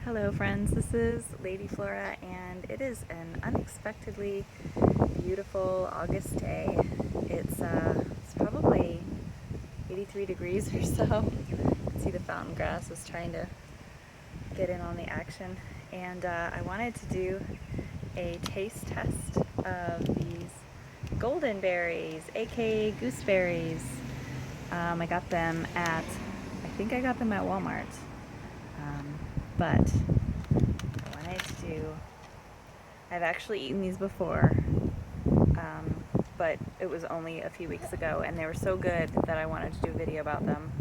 Hello friends, this is Lady Flora and it is an unexpectedly beautiful August day. It's probably 83 degrees or so. You can see the fountain grass is trying to get in on the action, and I wanted to do a taste test of these golden berries, A.K.A. gooseberries. I got them at, I think I got them at Walmart. But I wanted to do, I've actually eaten these before, but it was only a few weeks ago and they were so good that I wanted to do a video about them.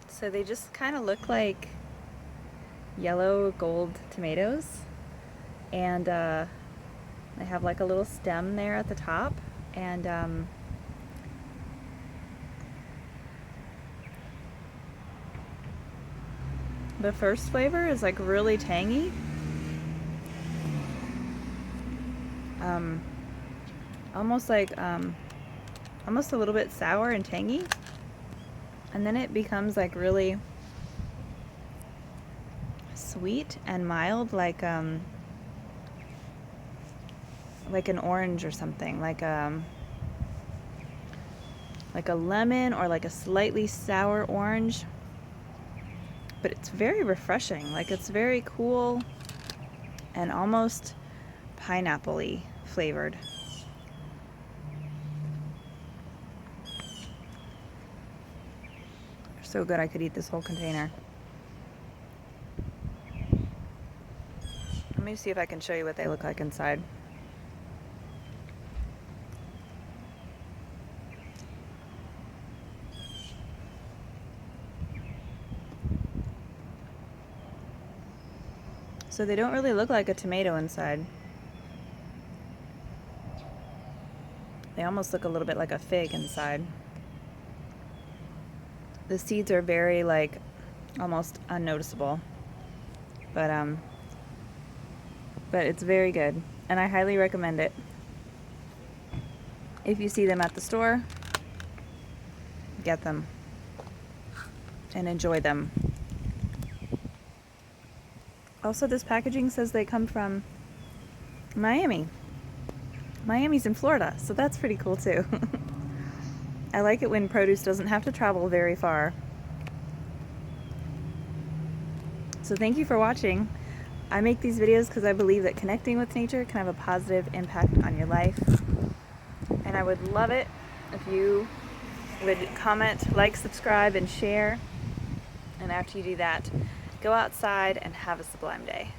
So they just kind of look like yellow gold tomatoes, and they have like a little stem there at the top, and the first flavor is like really tangy. Almost like almost a little bit sour and tangy. And then it becomes like really sweet and mild, like an orange or something, like a lemon or like a slightly sour orange. But it's very refreshing. Like, it's very cool and almost pineapple-y flavored. They're so good I could eat this whole container. Let me see if I can show you what they look like inside. So they don't really look like a tomato inside. They almost look a little bit like a fig inside. The seeds are very, like, almost unnoticeable. But it's very good, and I highly recommend it. If you see them at the store, get them and enjoy them. Also, this packaging says they come from Miami. Miami's in Florida, so that's pretty cool too. I like it when produce doesn't have to travel very far. So thank you for watching. I make these videos because I believe that connecting with nature can have a positive impact on your life. And I would love it if you would comment, like, subscribe, and share. And after you do that, go outside and have a sublime day.